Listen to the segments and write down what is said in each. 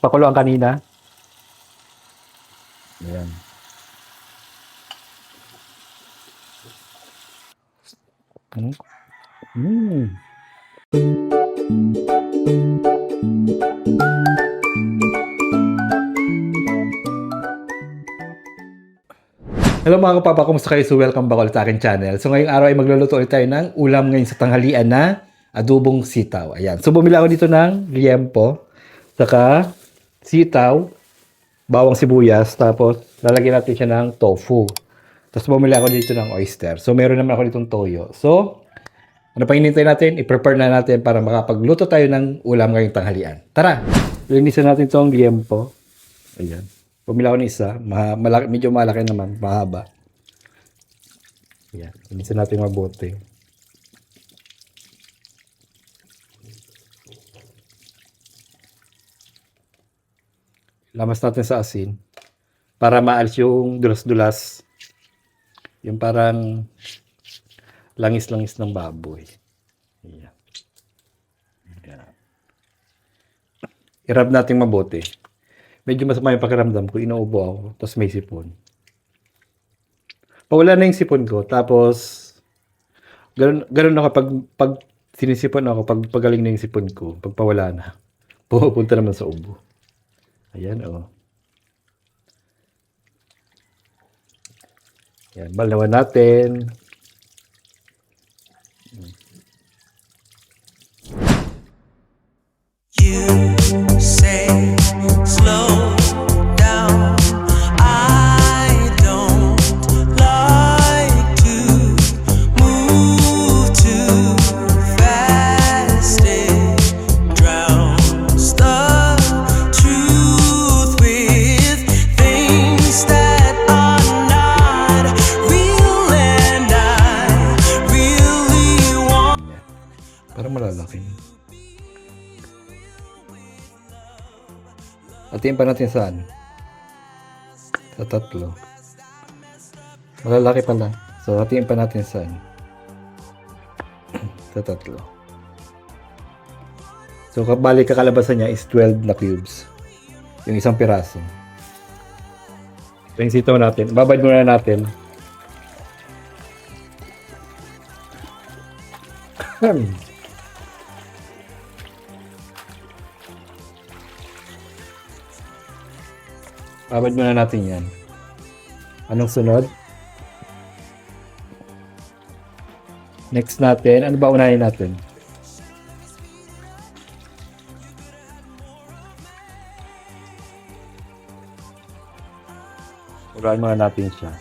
Pakuluan kanina. Ayan. Mm. Hello mga kapapa, kumusta kayo? So welcome back ulit sa akin channel. So ngayong araw ay magluluto ulit tayo ng ulam ngayon sa tanghalian na adobong sitaw. Ayan. So bumili ako dito ng liempo, saka sitaw, bawang sibuyas, tapos lalagyan natin siya ng tofu. Tapos bumili ako dito ng oyster. So meron naman ako ditong toyo. So ano pa hinintay natin? I-prepare na natin para makapagluto tayo ng ulam ngayong tanghalian. Tara! Linisan natin itong liempo. Ayan. Bumili ako ng isa. Medyo malaki naman. Mahaba. Ayan. Linisan natin mabuti. Lamas natin sa asin. Para maalis yung dulas-dulas. Yung parang langis-langis ng baboy. Ayan. Ayan. I-rub natin mabuti. Medyo masama yung pakiramdam ko. Inuubo ako. Tapos may sipon. Pawala na yung sipon ko. Tapos, ganun ako pag sinisipon ako, pag pagaling na yung sipon ko, pag pawala na, pupunta naman sa ubo. Ayan, oh. Ayan, balawan natin. You say slow down. I don't like to move too fast. It drowns the truth with things that are not real, and I really want. Parang malalaki. Hatiin pa natin saan? Sa tatlo. Malalaki pala. So, hatiin pa natin saan? Sa tatlo. So, kabali kakalabasan niya is 12 na cubes. Yung isang piraso. So, yung sitaw natin. Babad muna natin. Babad muna natin yan. Anong sunod? Next natin, ano ba unahin natin? Unahin muna natin siya.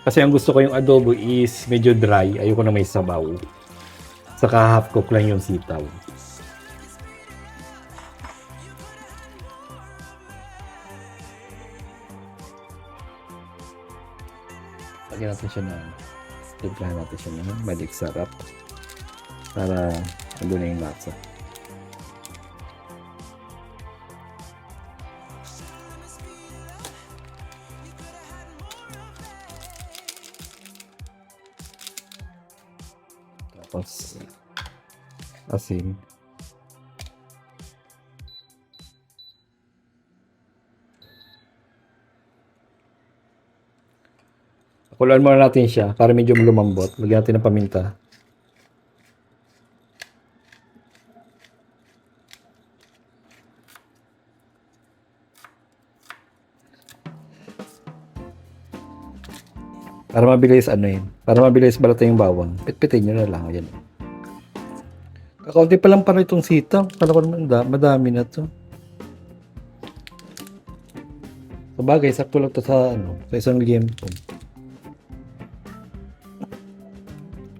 Kasi ang gusto ko yung adobo is medyo dry. Ayoko na may sabaw. Saka half cook lang yung sitaw. Lagyan natin siya ng timplahan natin siya ng balik sarap para nandun na yung lasa. Tapos asin. Pakuluan muna natin siya para medyo lumambot. Lagyan natin ng paminta. Para mabilis para mabilis balatan yung bawang. Pitpitin nyo na lang. Ayan. Kakaunti pa lang para itong sitaw. Kala ko naman madami na to. Sabagay, sakto lang to sa sa isang liempo.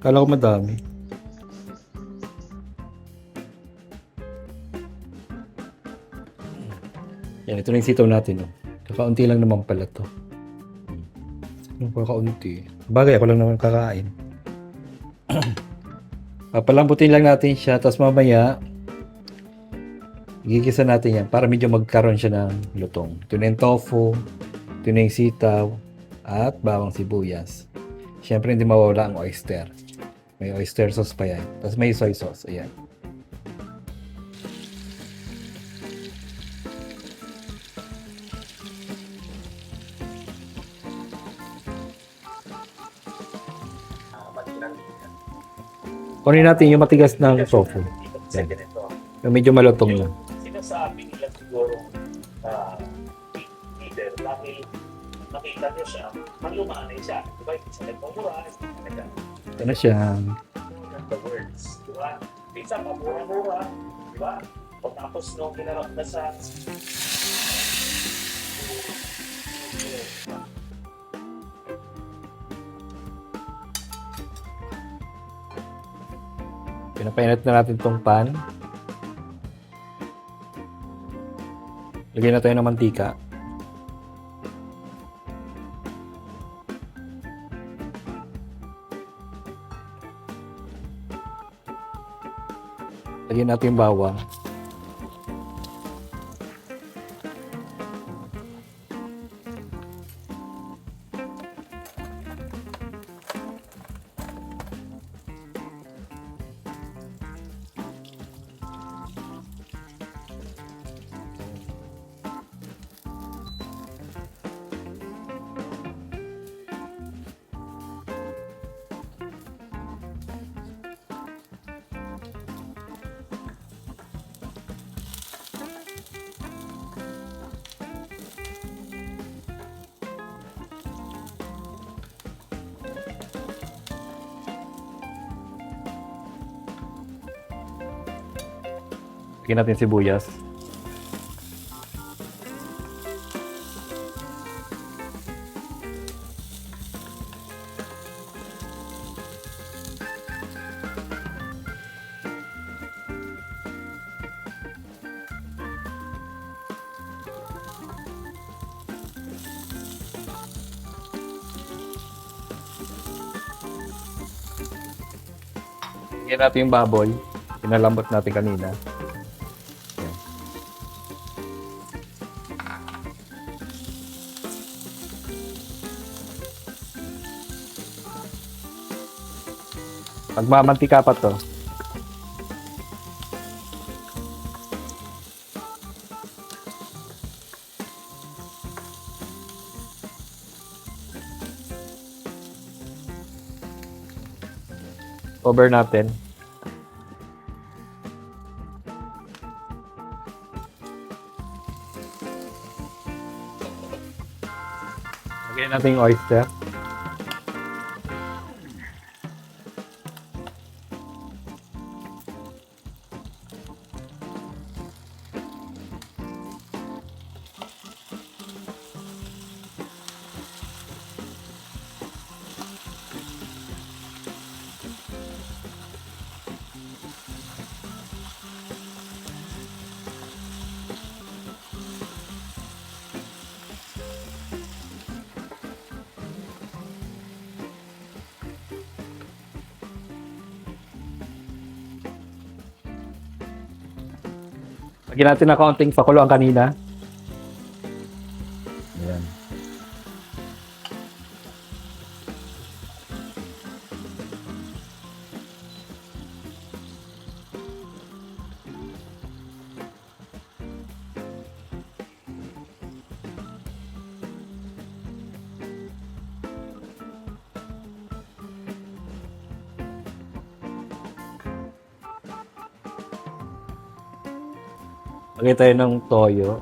Kala ko madami. Yan, ito na yung sitaw natin. Kakaunti lang naman pala to. Kakaunti. Bagay, ako lang naman kakain. Papalambutin lang natin siya. Tapos mamaya, gigisa natin yan para medyo magkaroon siya ng lutong. Ito na yung tofu. Ito na yung sitaw. At bawang sibuyas. Siyempre, hindi mawawala ang oyster. May oyster sauce pa yan. Tapos may soy sauce. Ayan. Kunin natin yung matigas ng tofu. Yan. Yung medyo malutong na. Sinasabi nila siguro leader dahil nakita niyo siya, malumanay siya. Diba? Hindi siya nagmamura, Ito na siya. the words. Diba? Minsan, mura-mura. Diba? O tapos nung hinarap na sa Pinapainit na natin tong pan. Lagyan na tayo ng mantika. Lagyan natin yung bawang. Lagyan natin sibuyas. Lagyan natin yung baboy. Pinalambot natin kanina. Magmamantika pa to. Cover natin. Lagyan natin yung oyster. Lagyan natin na kaunting pakulo ang kanina. Ayan. Lagay tayo ng toyo.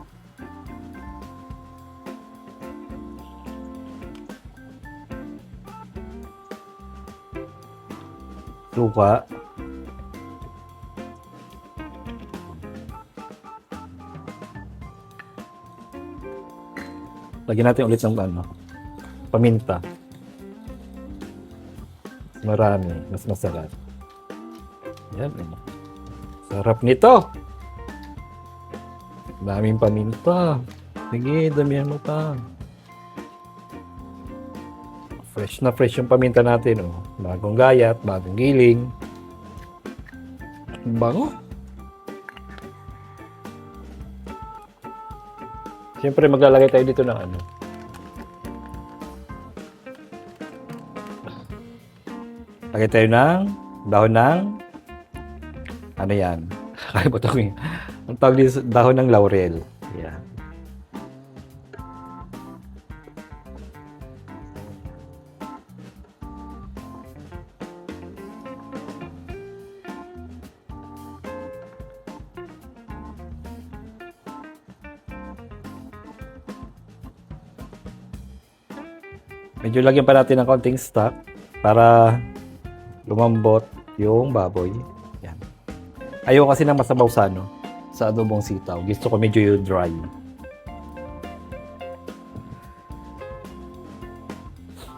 Suka. Lagyan natin ulit ng paminta. Marami, mas masarap. Yan. Sarap nito. Daming paminta. Sige, damihan mo pa. Fresh na fresh yung paminta natin, oh. Bagong gayat, bagong giling. Ang bango. Siyempre, maglalagay tayo dito ng ano. Lagay tayo ng dahon ng ano yan? Kaya ba ito? Ang tawag dito dahon ng laurel. Yan. Medyo lagyan pa natin ng konting stock para lumambot yung baboy. Yan. Ayoko kasi ng masabaw sa sa adobong sitaw. Gusto ko medyo dry.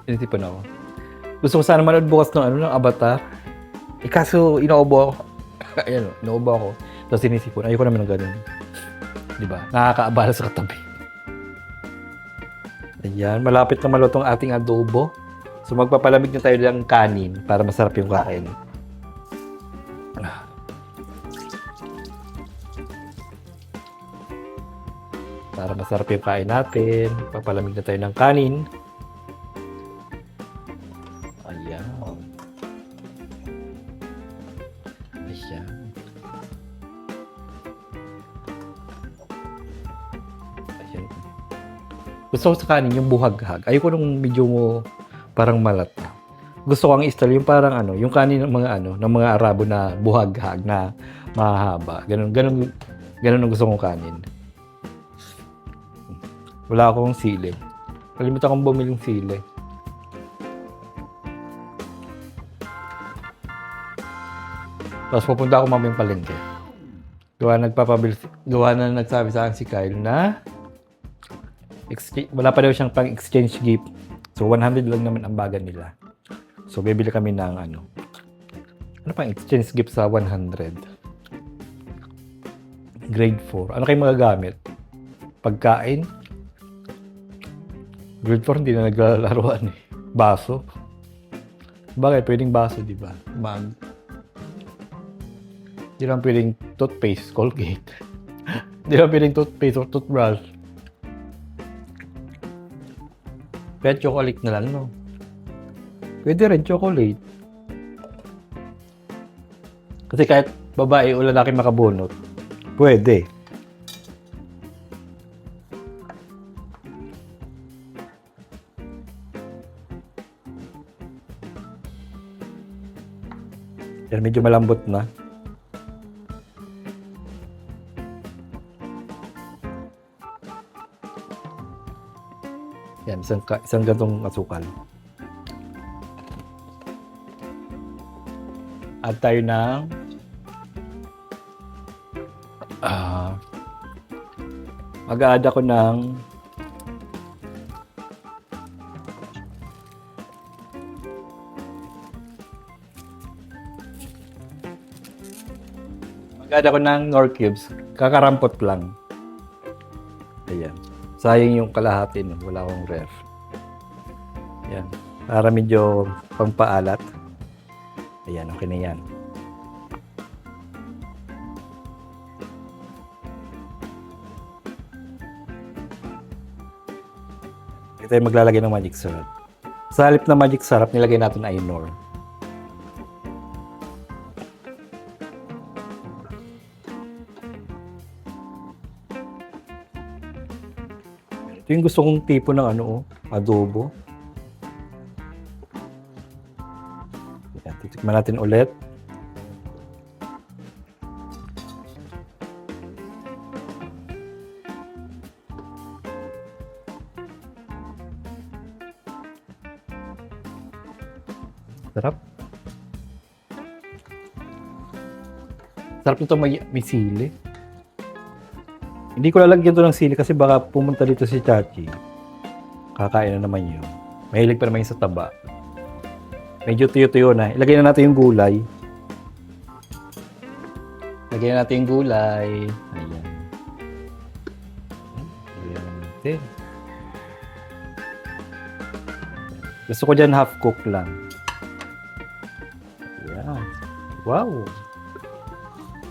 Tinitipan ako. Gusto ko sana manood bukas ng Avatar. Kaso inaubo ako. Ayan, inaubo ako. Tapos sinisipon. Ayoko naman ng ganun. Diba? Nakakaabala sa katabi. Ayan, malapit na malutong ating adobo. So magpapalamig na tayo ng kanin para masarap yung kain. Para masarap yung kain natin, papalamig na tayo ng kanin. Ayan. Ayan. Ayan. Gusto ko sa kanin yung buhaghag. Ayoko nung medyo mo parang malat na. Gusto ko ang style yung parang yung kanin ng mga ng mga Arabo na buhaghag na mahaba. Ganun ang gusto kong kanin. Wala akong sili. Kalimutan kong bumili ng sili. Tapos pupunta ako mamayang palengke. Gawa na nagsabi sa akin si Kyle na wala pa daw siyang pang-exchange gift. So, 100 lang naman ang bagan nila. So, bibili kami ng ano pang exchange gift sa 100? Grade 4. Ano kayong magagamit? Pagkain? Grade 4, hindi na naglalaroan eh. Baso? Bakit? Pwedeng baso, di ba? Mag. Hindi lang pwedeng toothpaste, Colgate. Hindi lang pwedeng toothpaste or toothbrush. Kaya chocolate na lang, no? Pwede rin chocolate. Kasi kahit babae o lalaki makabunot, pwede. Yan, medyo malambot na. Yan, isang gantong asukal. Add tayo ng mag-a-add ako ng Nor cubes. Kakarampot lang. Ayan. Sayang yung kalahati nun. Wala akong ref. Ayan. Para medyo pampaalat. Ayan. Okay na yan. Ito tayo maglalagay ng magic syrup. Sa halip na magic syrup, nilagay natin ay Knorr. Ito yung gusto kong tipo ng adobo. Yan, titikman natin ulit. Sarap. Sarap nito may sili. Hindi ko lalagyan to ng sili kasi baka pumunta dito si Chachi. Kakain na naman yun. Mahilig pa naman yun sa taba. Medyo tuyo-tuyo na. Ilagay na natin yung gulay. Lagyan na natin yung gulay. Ayan. Ayan natin. Gusto ko dyan half cook lang. Ayan. Wow!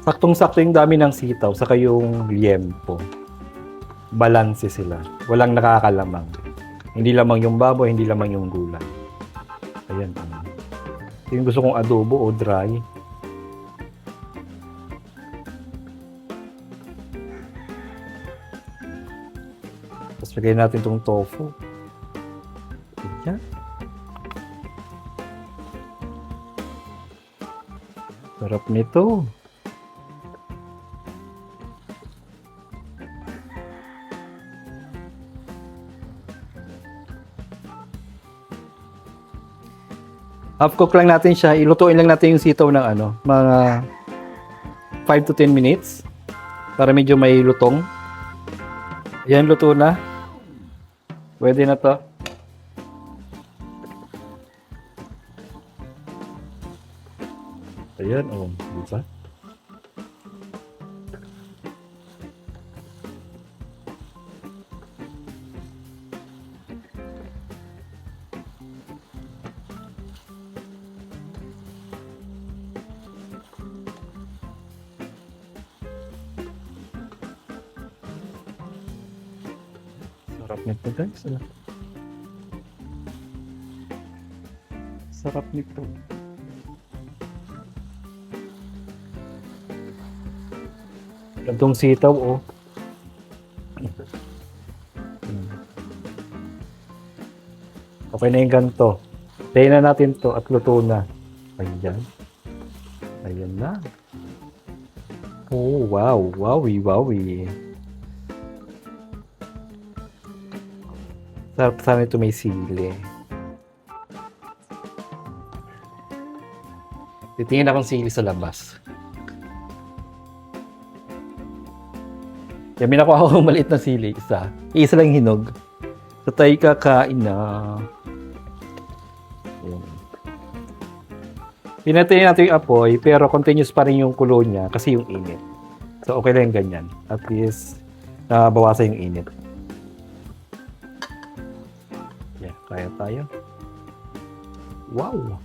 Saktong-sakto yung dami ng sitaw, saka yung liempo. Balanse sila. Walang nakakalamang. Hindi lamang yung baboy, hindi lamang yung gulay. Ayan. Ito yung gusto kong adobo o dry. Tapos lagay natin itong tofu. Ayan. Sarap nito. Half cook lang natin siya. Ilutuin lang natin yung sitaw ng ano, mga 5 to 10 minutes para medyo may lutong. Ayan, luto na. Pwede na to. Ayan, oh, diba? Sarap nito, guys. Sarap nito. Gantong sitaw, oh. Okay na yung ganito. Tayin na natin to at luto na. Ayan. Ayan na. Oh, wow. Wowie, wowie. Sarap sana ito may sili. Titingin akong sili sa labas. Kaya minakuha ako maliit na sili. Isa lang hinog. So tayo kakain na. Ayan. Pinatayin natin yung apoy, pero continuous pa rin yung kulo niya kasi yung init. So okay lang yung ganyan. At least, nabawasan yung init. Yeah, kaya tayo. Wow!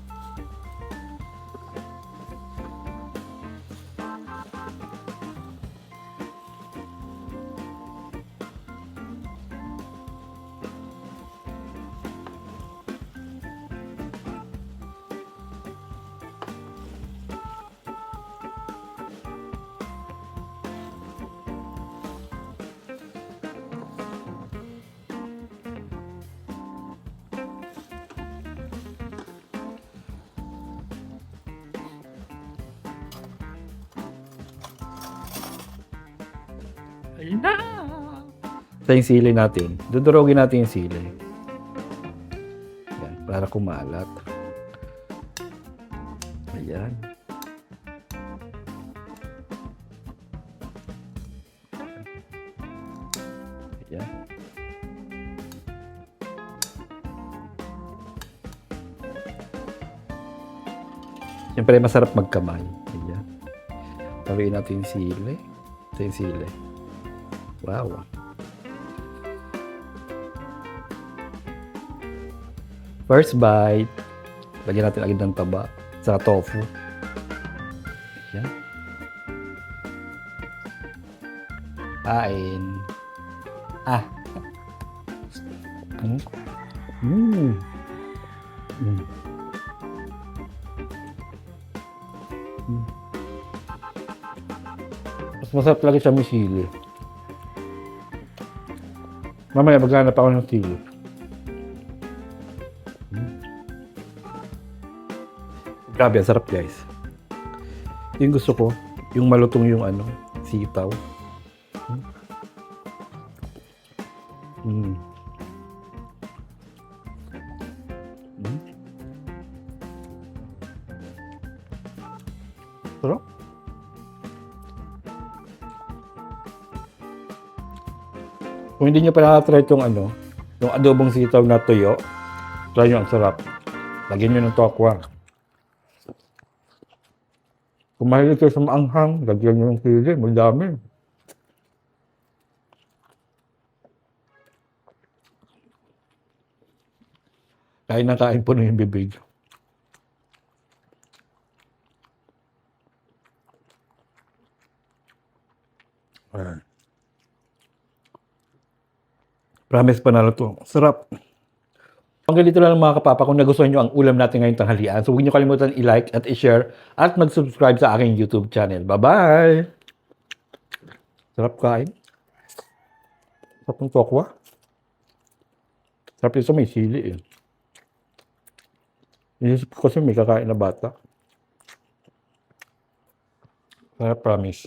Ayun na! Ito yung sili natin. Dudurogin natin yung sili. Yan, para kumalat. Ayan. Ayan. Siyempre, masarap magkamay. Ayan. Tawiin natin yung sili. Ito yung sili. Wow. First bite. Lagyan natin agad ng taba sa tofu. Ayan. Kain. Ah. Mm. Mm. Mm. Mm. Mas masarap talaga siya may sili. Mamaya maghanap ako ng sili. Grabe, ang sarap guys. Yung gusto ko, yung malutong yung ano, sitaw. Mm. Mm. Sarap. Kung hindi nyo pa nakatry itong ano, yung adobong sitaw na tuyo, try nyo, ang sarap. Lagyan nyo ng tokwa. Kung mahilig kayo sa maanghang, lagyan nyo ng sili, madami. Kain na kain po na yung bibig. Ayan. Promise panalo to. Sarap. Hanggang dito lang mga kapapa. Kung nagustuhan nyo ang ulam natin ngayong tanghalian, so huwag nyo kalimutan i-like at i-share at mag-subscribe sa aking YouTube channel. Bye-bye! Sarap kain. Sarap ng tokwa. Sarap ito may sili eh. Inisip ko kasi may kakain na bata. Sarap, promise.